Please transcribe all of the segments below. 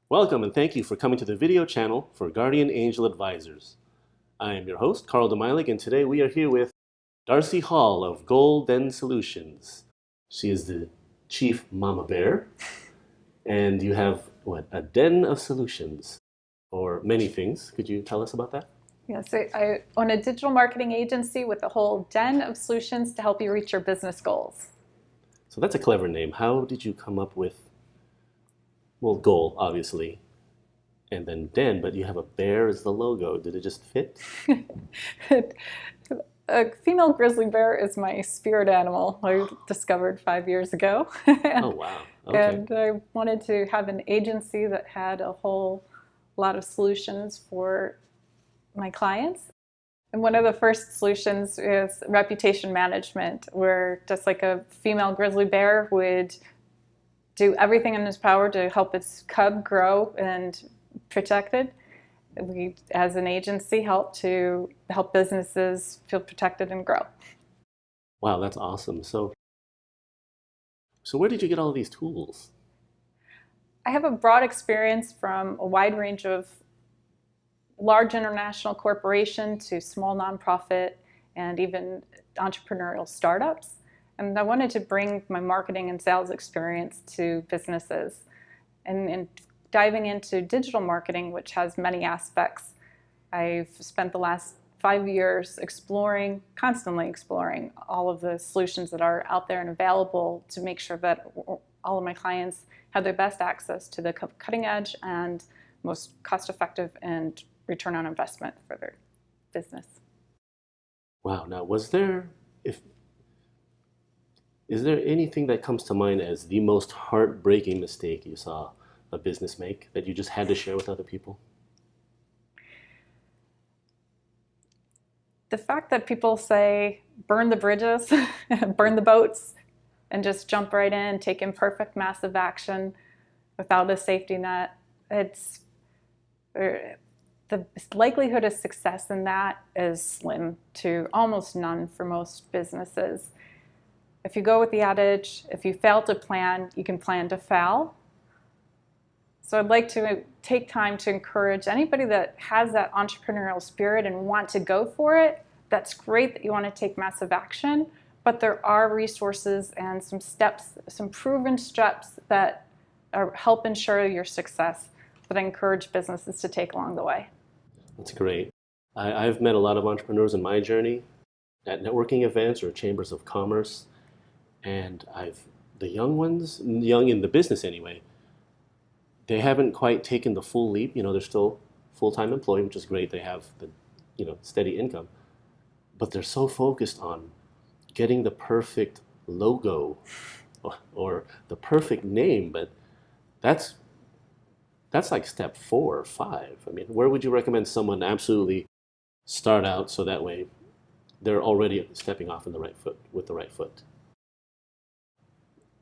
Welcome and thank you for coming to the video channel for Guardian Angel Advisors. I am your host, Carl DeMilig, and today we are here with Darcey Hall of GoalDen Solutions. She is the chief mama bear, and you have, a den of solutions for many things. Could you tell us about that? Yes, I own a digital marketing agency with a whole den of solutions to help you reach your business goals. So that's a clever name. How did you come up with, goal, obviously, and then den, but you have a bear as the logo. Did it just fit? A female grizzly bear is my spirit animal I discovered 5 years ago. Oh, wow. Okay. And I wanted to have an agency that had a whole lot of solutions for my clients. And one of the first solutions is reputation management, where just like a female grizzly bear would do everything in its power to help its cub grow and protect it. We, as an agency, help businesses feel protected and grow. Wow, that's awesome. So where did you get all these tools? I have a broad experience from a wide range of large international corporation to small nonprofit and even entrepreneurial startups. And I wanted to bring my marketing and sales experience to businesses and diving into digital marketing, which has many aspects. I've spent the last 5 years constantly exploring all of the solutions that are out there and available to make sure that all of my clients have the best access to the cutting edge and most cost-effective and return on investment for their business. Wow. Now, is there anything that comes to mind as the most heartbreaking mistake you saw a business make that you just had to share with other people? The fact that people say burn the bridges, burn the boats, and just jump right in, take imperfect massive action without a safety net, the likelihood of success in that is slim to almost none for most businesses. If you go with the adage, if you fail to plan, you can plan to fail. So I'd like to take time to encourage anybody that has that entrepreneurial spirit and want to go for it. That's great that you want to take massive action, but there are resources and some steps, some proven steps that help ensure your success that I encourage businesses to take along the way. That's great. I've met a lot of entrepreneurs in my journey at networking events or chambers of commerce, and the young ones, young in the business anyway, they haven't quite taken the full leap. They're still full-time employed, which is great. They have the, steady income, but they're so focused on getting the perfect logo or the perfect name, but that's like step 4 or 5. I mean, where would you recommend someone absolutely start out so that way they're already stepping off with the right foot?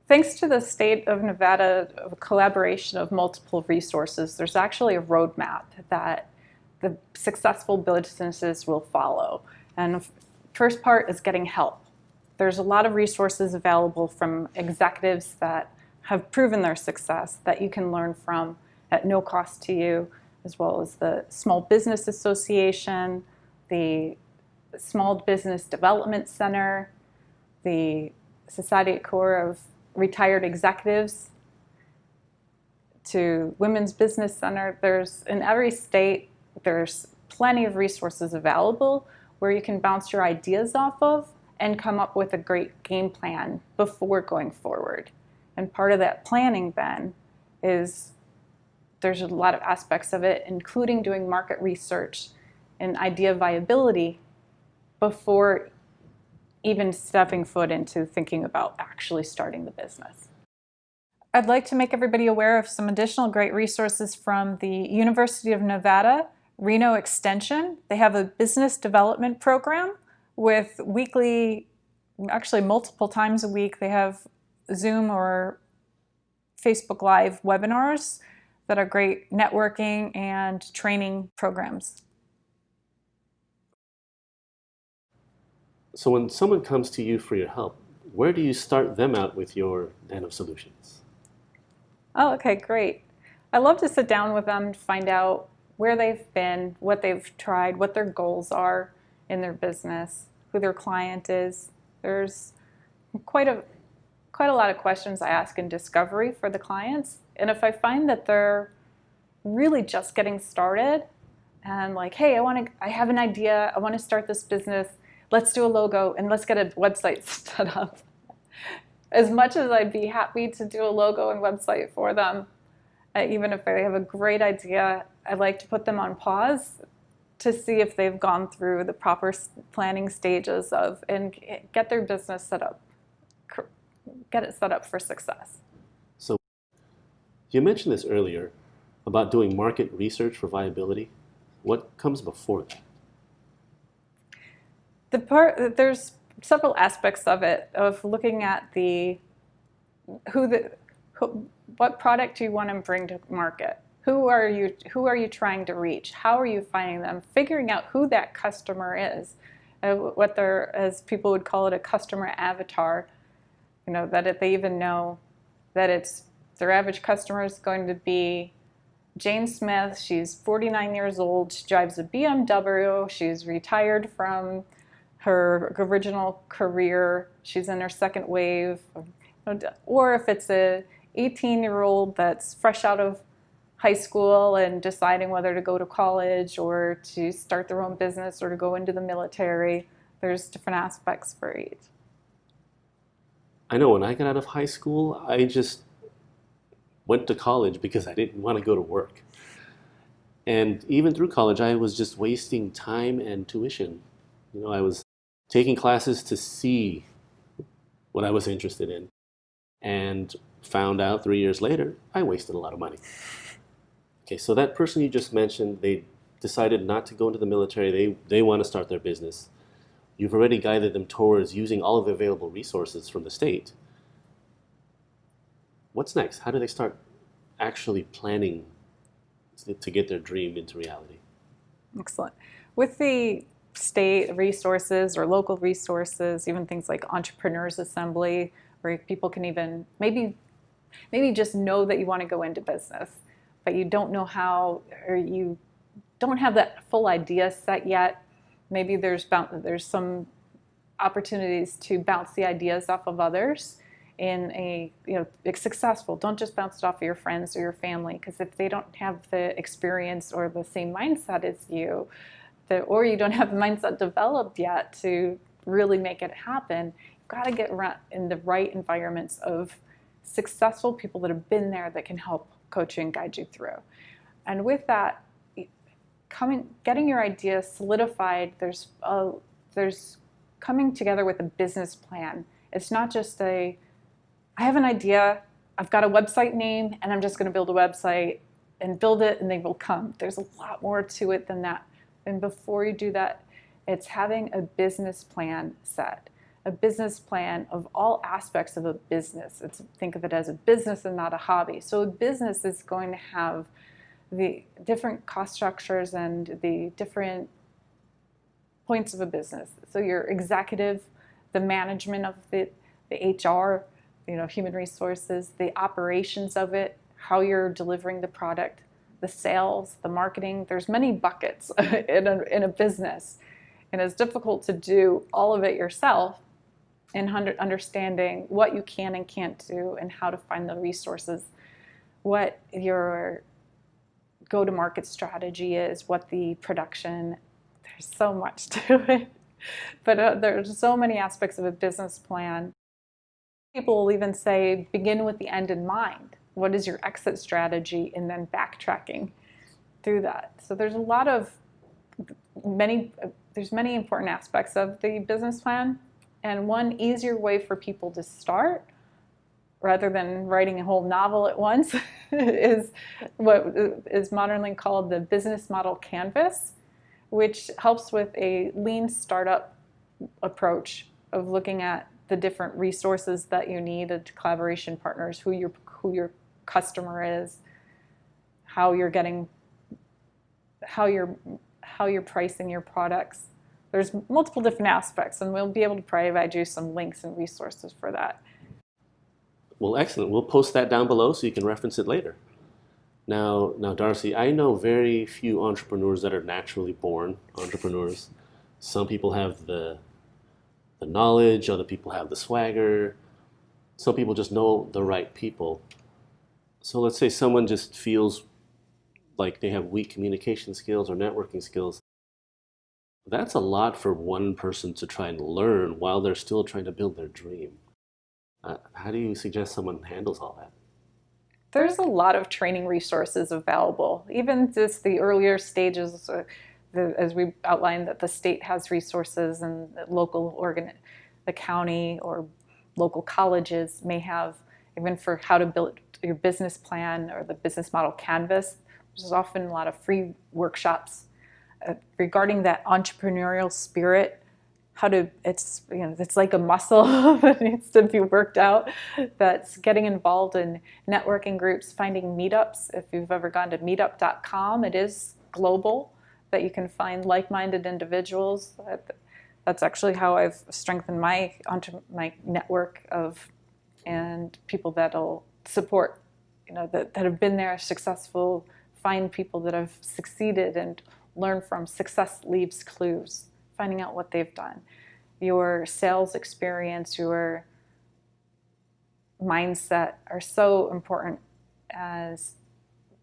Thanks to the state of Nevada, a collaboration of multiple resources, there's actually a roadmap that the successful businesses will follow. And the first part is getting help. There's a lot of resources available from executives that have proven their success that you can learn from at no cost to you, as well as the Small Business Association, the Small Business Development Center, the Society at Core of Retired Executives, to Women's Business Center. In every state, there's plenty of resources available where you can bounce your ideas off of and come up with a great game plan before going forward. And part of that planning then is there's a lot of aspects of it, including doing market research and idea viability before even stepping foot into thinking about actually starting the business. I'd like to make everybody aware of some additional great resources from the University of Nevada, Reno Extension. They have a business development program with actually multiple times a week, they have Zoom or Facebook Live webinars that are great networking and training programs. So when someone comes to you for your help, where do you start them out with your den of solutions? Oh, okay, great. I love to sit down with them to find out where they've been, what they've tried, what their goals are in their business, who their client is. There's quite a lot of questions I ask in discovery for the clients. And if I find that they're really just getting started and like, hey, I have an idea, I want to start this business, let's do a logo and let's get a website set up. As much as I'd be happy to do a logo and website for them, even if they have a great idea, I like to put them on pause to see if they've gone through the proper planning stages and get their business set up, get it set up for success. So you mentioned this earlier about doing market research for viability. What comes before that? There's several aspects of it, of looking at what product do you want to bring to market? Who are you trying to reach? How are you finding them? Figuring out who that customer is, what as people would call it, a customer avatar. That they even know that their average customer is going to be Jane Smith. She's 49 years old. She drives a BMW. She's retired from her original career. She's in her second wave. Or if it's a 18-year-old that's fresh out of high school and deciding whether to go to college or to start their own business or to go into the military, there's different aspects for each. I know when I got out of high school, I just went to college because I didn't want to go to work. And even through college, I was just wasting time and tuition. I was taking classes to see what I was interested in, and found out 3 years later, I wasted a lot of money. Okay, so that person you just mentioned, they decided not to go into the military. They want to start their business. You've already guided them towards using all of the available resources from the state. What's next? How do they start actually planning to get their dream into reality? Excellent. With the state resources or local resources, even things like Entrepreneurs Assembly, where people can even maybe just know that you want to go into business, but you don't know how, or you don't have that full idea set yet. Maybe there's some opportunities to bounce the ideas off of others it's successful. Don't just bounce it off of your friends or your family, because if they don't have the experience or the same mindset as you, or you don't have the mindset developed yet to really make it happen, you've got to get around in the right environments of successful people that have been there that can help coach you and guide you through. And with that, getting your idea solidified, there's coming together with a business plan. It's not just I have an idea, I've got a website name, and I'm just going to build a website and build it and they will come. There's a lot more to it than that. And before you do that, it's having a business plan set, a business plan of all aspects of a business. Think of it as a business and not a hobby. So a business is going to have the different cost structures and the different points of a business. So your executive, the management of the HR, human resources, the operations of it, how you're delivering the product, the sales, the marketing. There's many buckets in a business, and it's difficult to do all of it yourself. And understanding what you can and can't do, and how to find the resources, what your go-to-market strategy is, what the production. There's so much to it, but there's so many aspects of a business plan. People will even say, begin with the end in mind. What is your exit strategy? And then backtracking through that. So there's many important aspects of the business plan. And one easier way for people to start, rather than writing a whole novel at once, is what is modernly called the business model canvas, which helps with a lean startup approach of looking at the different resources that you need, collaboration partners, who your customer is, how you're pricing your products. There's multiple different aspects, and we'll be able to provide you some links and resources for that. Well, excellent. We'll post that down below so you can reference it later. Now, Darcy, I know very few entrepreneurs that are naturally born entrepreneurs. Some people have the knowledge, other people have the swagger, some people just know the right people. So let's say someone just feels like they have weak communication skills or networking skills. That's a lot for one person to try and learn while they're still trying to build their dream. How do you suggest someone handles all that? There's a lot of training resources available, even just the earlier stages. As we outlined, that the state has resources, and the county or local colleges may have, even for how to build your business plan or the business model canvas. There's often a lot of free workshops regarding that entrepreneurial spirit. It's like a muscle that needs to be worked out. That's getting involved in networking groups, finding meetups. If you've ever gone to meetup.com, it is global, that you can find like-minded individuals. That's actually how I've strengthened my network of and people that'll support, that have been there, successful. Find people that have succeeded and learn from. Success leaves clues. Finding out what they've done. Your sales experience, your mindset are so important.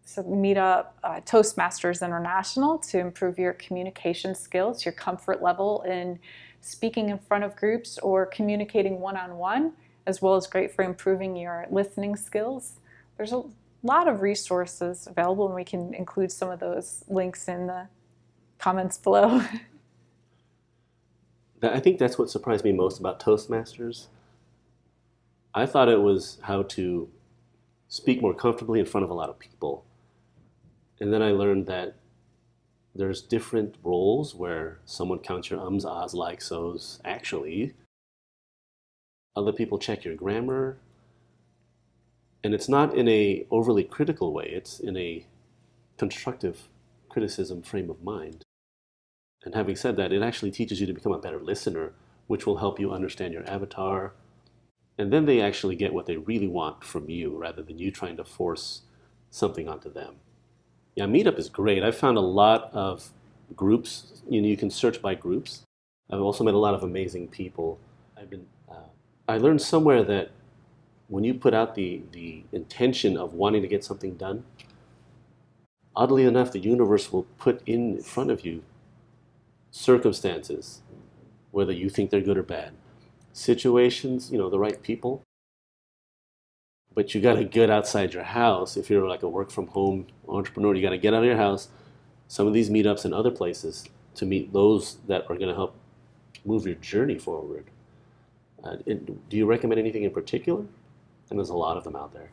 So meet up Toastmasters International to improve your communication skills, your comfort level in speaking in front of groups or communicating one-on-one, as well as great for improving your listening skills. There's a lot of resources available, and we can include some of those links in the comments below. I think that's what surprised me most about Toastmasters. I thought it was how to speak more comfortably in front of a lot of people. And then I learned that there's different roles where someone counts your ums, ahs, likes, so's, actually. Other people check your grammar. And it's not in a overly critical way. It's in a constructive criticism frame of mind. And having said that, it actually teaches you to become a better listener, which will help you understand your avatar. And then they actually get what they really want from you rather than you trying to force something onto them. Yeah, Meetup is great. I've found a lot of groups. You can search by groups. I've also met a lot of amazing people. I learned somewhere that when you put out the intention of wanting to get something done, oddly enough, the universe will put in front of you circumstances, whether you think they're good or bad, situations, the right people. But you got to get outside your house. If you're like a work from home entrepreneur, you got to get out of your house. Some of these meetups and other places to meet those that are going to help move your journey forward. Do you recommend anything in particular? And there's a lot of them out there.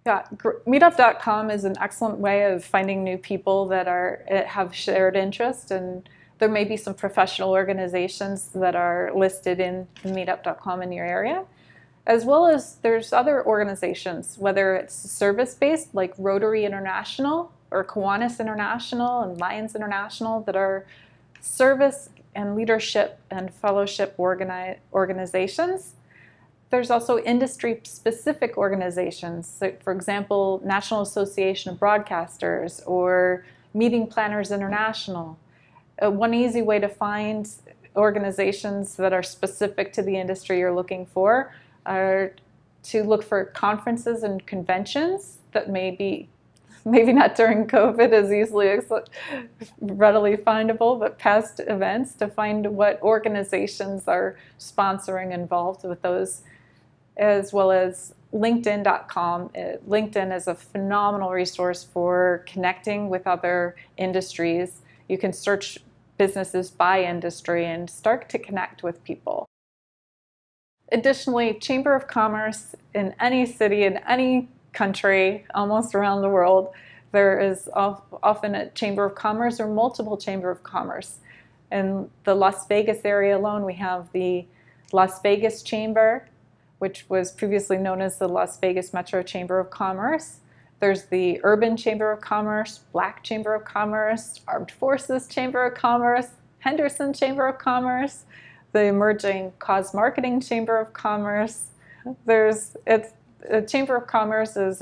Yeah, meetup.com is an excellent way of finding new people that have shared interest, and there may be some professional organizations that are listed in meetup.com in your area, as well as there's other organizations, whether it's service-based like Rotary International or Kiwanis International and Lions International, that are service and leadership and fellowship organizations. There's also industry-specific organizations, like, for example, National Association of Broadcasters or Meeting Planners International. One easy way to find organizations that are specific to the industry you're looking for are to look for conferences and conventions that maybe not during COVID as easily readily findable, but past events, to find what organizations are sponsoring involved with those, as well as LinkedIn.com. LinkedIn is a phenomenal resource for connecting with other industries. You can search businesses by industry and start to connect with people. Additionally, Chamber of Commerce in any city, in any country, almost around the world, there is often a Chamber of Commerce or multiple Chamber of Commerce. In the Las Vegas area alone, we have the Las Vegas Chamber, which was previously known as the Las Vegas Metro Chamber of Commerce. There's the Urban Chamber of Commerce, Black Chamber of Commerce, Armed Forces Chamber of Commerce, Henderson Chamber of Commerce, the emerging Cause Marketing Chamber of Commerce. A Chamber of Commerce is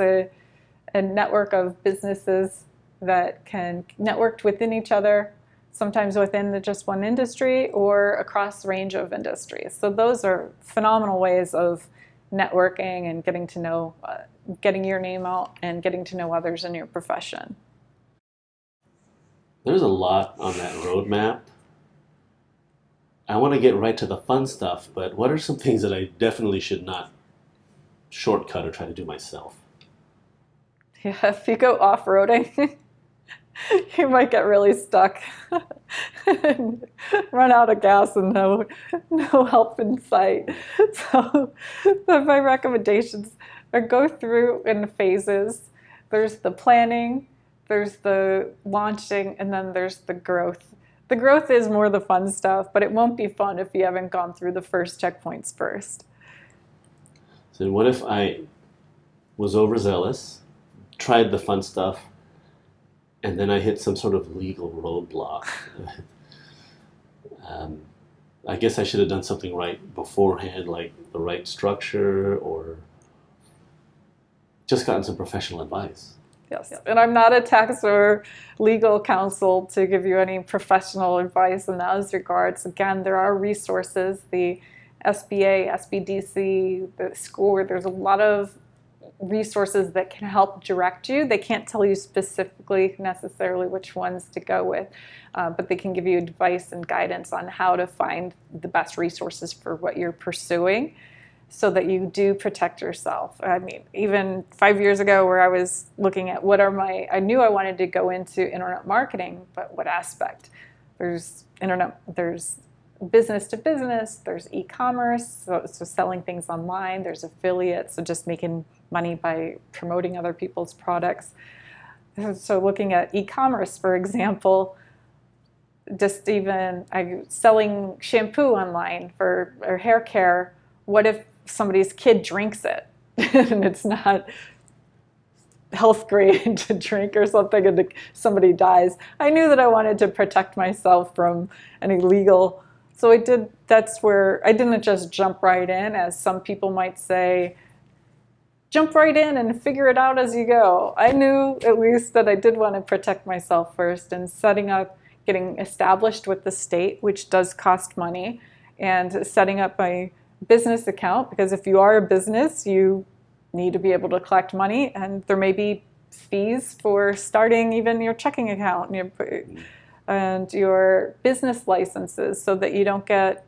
a network of businesses that can network within each other, sometimes within just one industry or across a range of industries. So those are phenomenal ways of networking and getting to know, getting your name out and getting to know others in your profession. There's a lot on that roadmap. I want to get right to the fun stuff, but what are some things that I definitely should not shortcut or try to do myself? Yeah, if you go off-roading, you might get really stuck and run out of gas and no help in sight. So my recommendations are go through in phases. There's the planning, there's the launching, and then there's the growth. The growth is more the fun stuff, but it won't be fun if you haven't gone through the first checkpoints first. So what if I was overzealous, tried the fun stuff, and then I hit some sort of legal roadblock? I guess I should have done something right beforehand, like the right structure, or just gotten some professional advice. Yes, and I'm not a tax or legal counsel to give you any professional advice in those regards. Again, there are resources, the SBA, SBDC, the SCORE, there's a lot of resources that can help direct you. They can't tell you specifically necessarily which ones to go with, but they can give you advice and guidance on how to find the best resources for what you're pursuing so that you do protect yourself. I mean, even 5 years ago where I was looking at I knew I wanted to go into internet marketing, but what aspect? There's business to business, there's e-commerce, so selling things online, there's affiliates, so just making money by promoting other people's products. So looking at e-commerce, for example, just even selling shampoo online or hair care, what if somebody's kid drinks it and it's not health grade to drink or something and somebody dies? I knew that I wanted to protect myself from any legal. So that's where I didn't just jump right in, as some people might say, jump right in and figure it out as you go. I knew at least that I did want to protect myself first, and getting established with the state, which does cost money, and setting up my business account, because if you are a business, you need to be able to collect money, and there may be fees for starting even your checking account and your business licenses, so that you don't get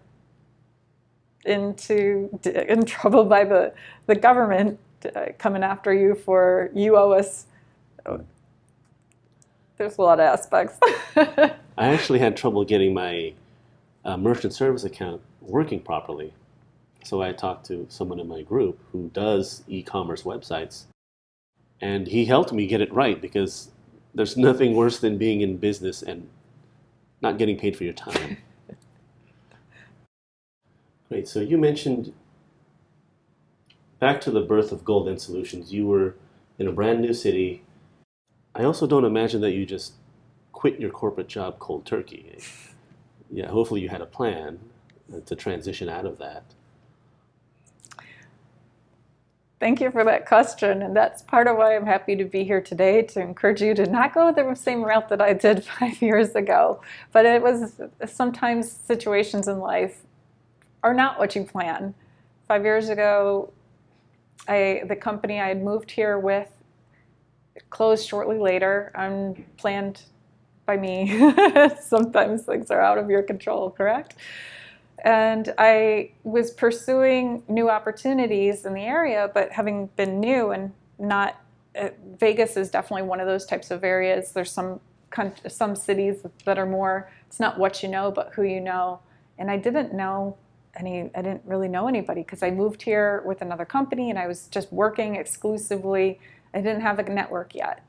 in trouble by the government coming after you for you owe us. There's a lot of aspects. I actually had trouble getting my merchant service account working properly. So I talked to someone in my group who does e-commerce websites, and he helped me get it right, because there's nothing worse than being in business and not getting paid for your time. Great. So you mentioned, back to the birth of GoalDen Solutions, you were in a brand new city. I also don't imagine that you just quit your corporate job cold turkey. Yeah, hopefully you had a plan to transition out of that. Thank you for that question, and that's part of why I'm happy to be here today, to encourage you to not go the same route that I did 5 years ago. But it was sometimes situations in life are not what you plan. 5 years ago, the company I had moved here with closed shortly later, unplanned by me. Sometimes things are out of your control, correct? And I was pursuing new opportunities in the area, but having been new and not, Vegas is definitely one of those types of areas. There's some cities that are more, it's not what you know, but who you know. And I didn't really know anybody, because I moved here with another company and I was just working exclusively. I didn't have a network yet.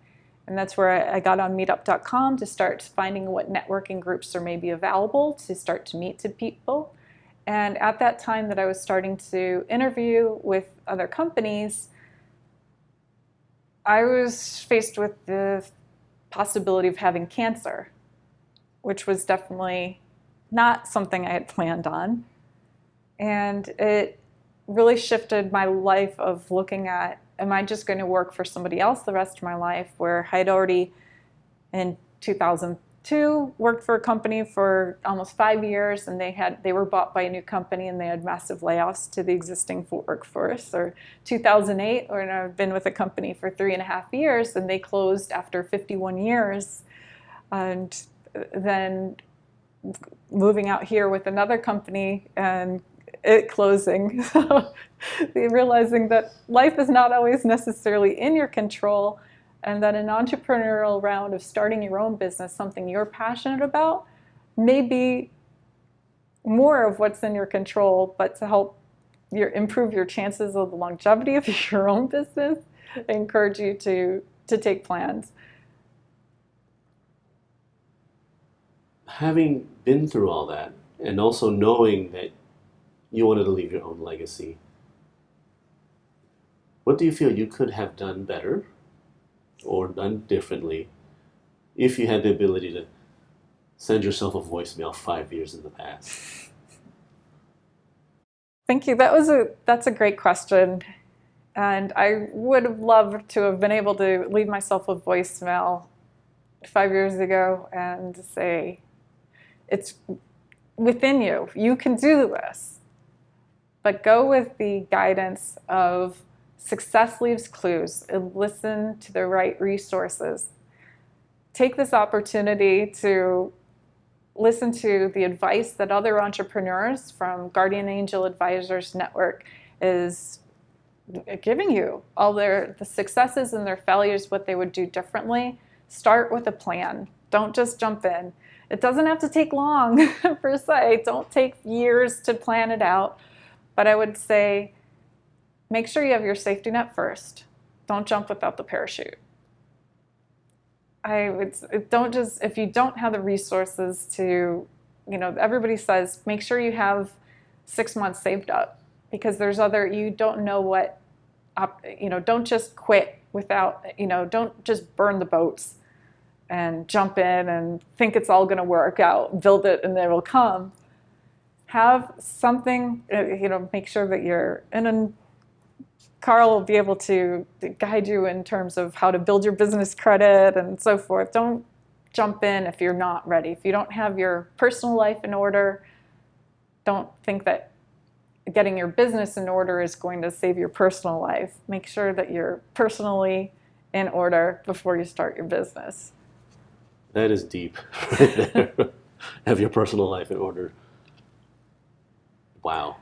And that's where I got on meetup.com to start finding what networking groups are maybe available to start to meet people. And at that time that I was starting to interview with other companies, I was faced with the possibility of having cancer, which was definitely not something I had planned on. And it really shifted my life of looking at am I just going to work for somebody else the rest of my life, where I'd already in 2002 worked for a company for almost 5 years, and they were bought by a new company and they had massive layoffs to the existing workforce. Or 2008, or I've been with a company for 3.5 years and they closed after 51 years. And then moving out here with another company and it closing. So realizing that life is not always necessarily in your control, and that an entrepreneurial round of starting your own business, something you're passionate about, may be more of what's in your control, but to help improve your chances of the longevity of your own business, I encourage you to take plans. Having been through all that, and also knowing that you wanted to leave your own legacy, what do you feel you could have done better or done differently if you had the ability to send yourself a voicemail 5 years in the past? Thank you. That's a great question. And I would have loved to have been able to leave myself a voicemail 5 years ago and say, it's within you. You can do this. But go with the guidance of success leaves clues, and listen to the right resources. Take this opportunity to listen to the advice that other entrepreneurs from Guardian Angel Advisors Network is giving you, all the successes and their failures, what they would do differently. Start with a plan. Don't just jump in. It doesn't have to take long per se. Don't take years to plan it out. But I would say, make sure you have your safety net first. Don't jump without the parachute. If you don't have the resources to, everybody says, make sure you have 6 months saved up, because you don't know what, don't just quit without, don't just burn the boats and jump in and think it's all going to work out, build it and it will come. Have something, make sure that you're Carl will be able to guide you in terms of how to build your business credit and so forth. Don't jump in if you're not ready. If you don't have your personal life in order, don't think that getting your business in order is going to save your personal life. Make sure that you're personally in order before you start your business. That is deep right there. Have your personal life in order. Wow.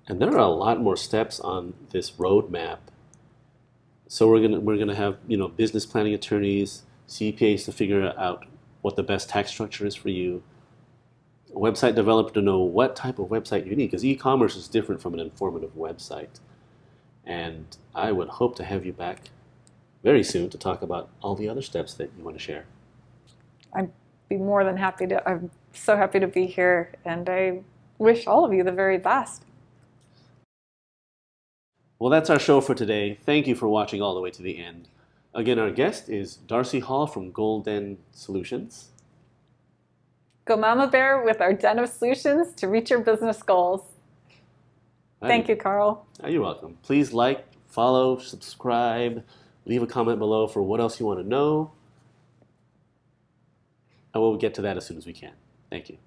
And there are a lot more steps on this roadmap. So we're gonna have business planning attorneys, CPAs to figure out what the best tax structure is for you, a website developer to know what type of website you need, because e-commerce is different from an informative website. And I would hope to have you back very soon to talk about all the other steps that you want to share. I'd be more than happy to. I'm so happy to be here, and I wish all of you the very best. Well, that's our show for today. Thank you for watching all the way to the end. Again, our guest is Darcey Hall from GoalDen Solutions. Go Mama Bear with our Den of Solutions to reach your business goals. Thank you, Carl. You're welcome. Please like, follow, subscribe, leave a comment below for what else you want to know. And we'll get to that as soon as we can. Thank you.